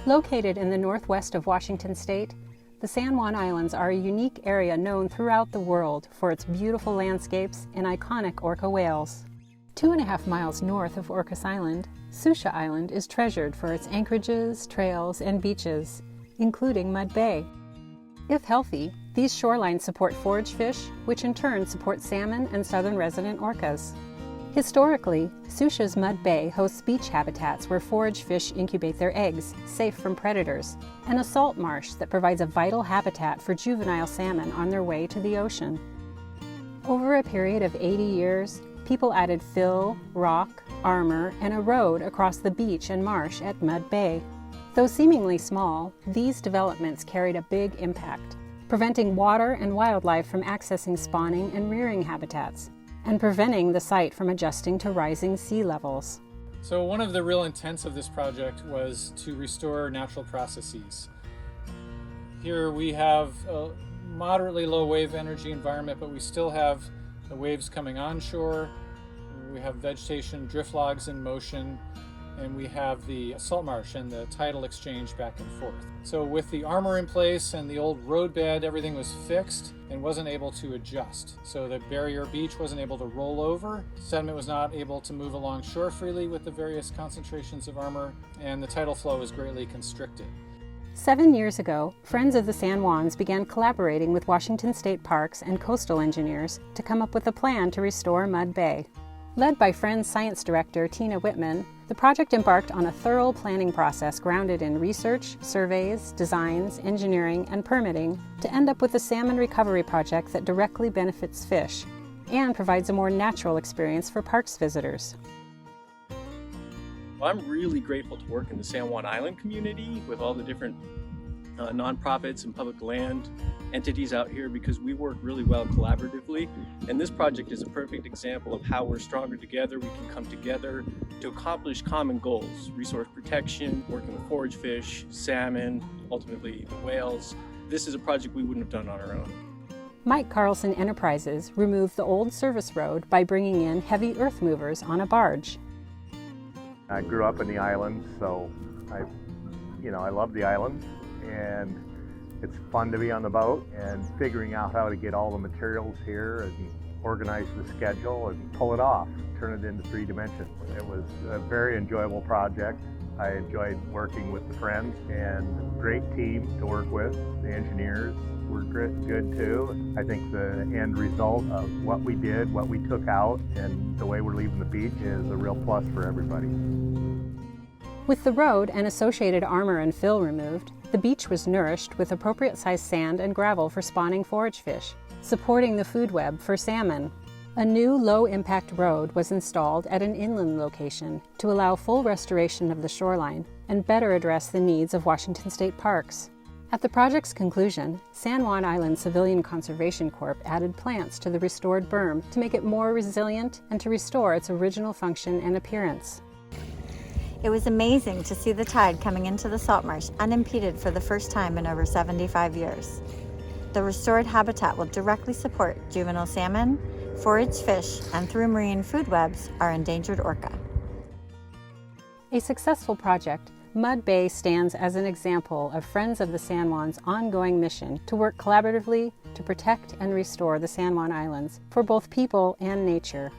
Located in the northwest of Washington State, the San Juan Islands are a unique area known throughout the world for its beautiful landscapes and iconic orca whales. 2.5 miles north of Orcas Island, Sucia Island is treasured for its anchorages, trails, and beaches, including Mud Bay. If healthy, these shorelines support forage fish, which in turn support salmon and southern resident orcas. Historically, Sucia's Mud Bay hosts beach habitats where forage fish incubate their eggs, safe from predators, and a salt marsh that provides a vital habitat for juvenile salmon on their way to the ocean. Over a period of 80 years, people added fill, rock, armor, and a road across the beach and marsh at Mud Bay. Though seemingly small, these developments carried a big impact, preventing water and wildlife from accessing spawning and rearing habitats, and preventing the site from adjusting to rising sea levels. So one of the real intents of this project was to restore natural processes. Here we have a moderately low wave energy environment, but we still have the waves coming onshore. We have vegetation, drift logs in motion, and we have the salt marsh and the tidal exchange back and forth. So with the armor in place and the old roadbed, everything was fixed and wasn't able to adjust. So the barrier beach wasn't able to roll over, sediment was not able to move along shore freely with the various concentrations of armor, and the tidal flow was greatly constricted. 7 years ago, Friends of the San Juans began collaborating with Washington State Parks and coastal engineers to come up with a plan to restore Mud Bay. Led by Friends Science Director Tina Whitman, the project embarked on a thorough planning process grounded in research, surveys, designs, engineering, and permitting to end up with a salmon recovery project that directly benefits fish and provides a more natural experience for parks visitors. Well, I'm really grateful to work in the San Juan Island community with all the different nonprofits and public land entities out here, because we work really well collaboratively, and this project is a perfect example of how we're stronger together. We can come together to accomplish common goals: resource protection, working with forage fish, salmon, ultimately the whales. This is a project we wouldn't have done on our own. Mike Carlson Enterprises removed the old service road by bringing in heavy earth movers on a barge. I grew up in the islands, so I love the islands, and it's fun to be on the boat and figuring out how to get all the materials here and organize the schedule and pull it off, turn it into 3 dimensions. It was a very enjoyable project. I enjoyed working with the friends, and great team to work with. The engineers were good too. I think the end result of what we did, what we took out, and the way we're leaving the beach is a real plus for everybody. With the road and associated armor and fill removed, the beach was nourished with appropriate-sized sand and gravel for spawning forage fish, supporting the food web for salmon. A new low-impact road was installed at an inland location to allow full restoration of the shoreline and better address the needs of Washington State Parks. At the project's conclusion, San Juan Island Civilian Conservation Corp added plants to the restored berm to make it more resilient and to restore its original function and appearance. It was amazing to see the tide coming into the salt marsh unimpeded for the first time in over 75 years. The restored habitat will directly support juvenile salmon, forage fish, and through marine food webs, our endangered orca. A successful project, Mud Bay stands as an example of Friends of the San Juan's ongoing mission to work collaboratively to protect and restore the San Juan Islands for both people and nature.